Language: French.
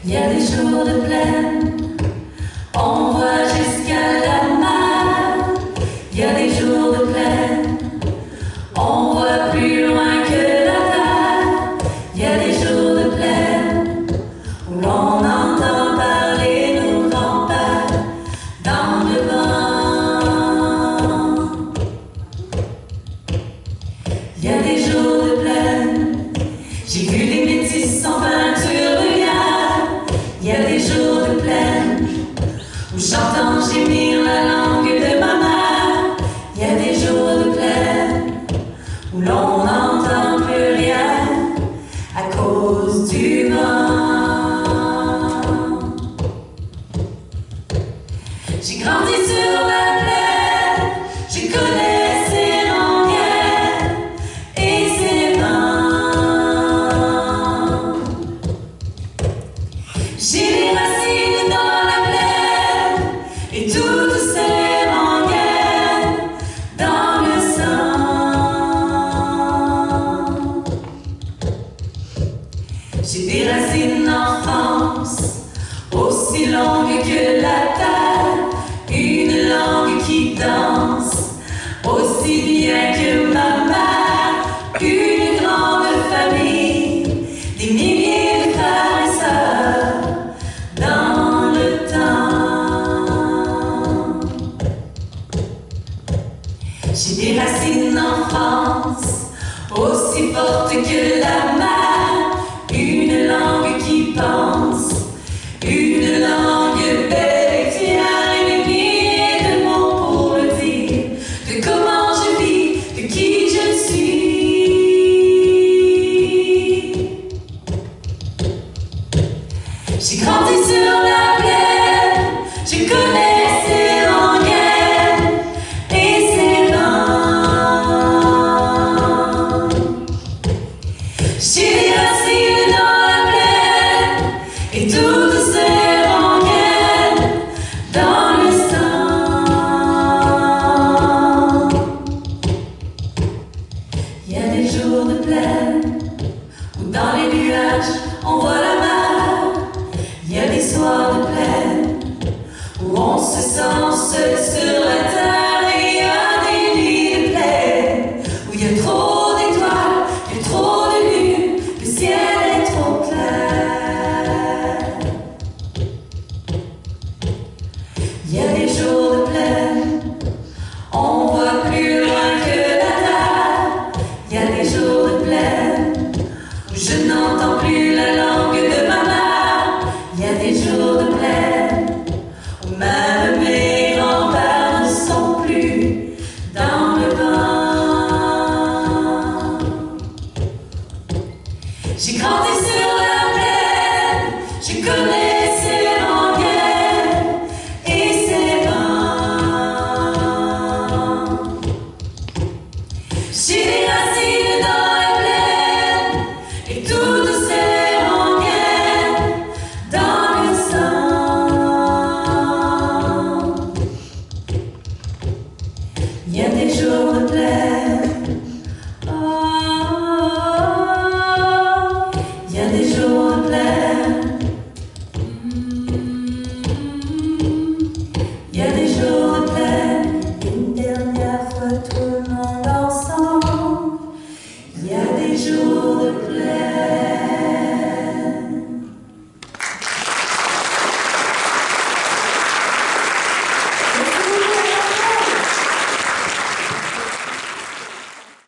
Il y a des jours de plaine, on voit jusqu'à la mer. Il y a des jours de plaine, on voit plus loin que la terre. Il y a des jours de plaine où l'on entend parler nos grands-pères dans le vent. Il y a des jours de plaine, j'ai vu des métis sans peinture de guerre. Il y a des jours de plaine où j'entends gémir la langue de ma mère. Il y a des jours de plaine où l'on n'entend plus rien à cause du vent. J'ai grandi sur la plaine, je connais ses rengaines et ses vents. J'ai les racines dans la plaine et toutes ces rengaines dans le sang. J'ai des racines d'enfance aussi longues que la terre, une langue qui danse aussi bien que ma mère, une grande famille, des milliers de frères et sœurs dans le temps. J'ai des racines d'enfance aussi fortes que la mer, une langue qui pense, une langue belle qui a des milliers de mots pour le dire, de comment je vis, de qui je suis. J'ai grandi sur la plaine, je connais ses rengaines et ses vents. J'ai des racines dans la plaine et toutes ces rengaines dans le sang. Il y a des jours de plaine où dans les nuages on voit la mer. Il y a des soirs de plaine où on se sent seul sur la terre. Et il y a des nuits de plaine où il y a trop d'étoiles, il y a trop de lune, le ciel est trop clair. Il y a des jours de plaine, on voit plus loin que la terre. Il y a des jours de plaine où je n'entends plus la langue de ma mère. Il y a des jours de plaine où même mes grands-pères ne sont plus dans le vent. J'ai grandi sur la plaine, je connais ses rengaines et ses vents. J'ai des racines dans la plaine et toutes ces rengaines dans le sang. Il y a des jours de plaine, oh, il y a des jours de plaine, il y a des jours de plaine, une dernière fois tout le monde ensemble. Il y a des jours de plaine.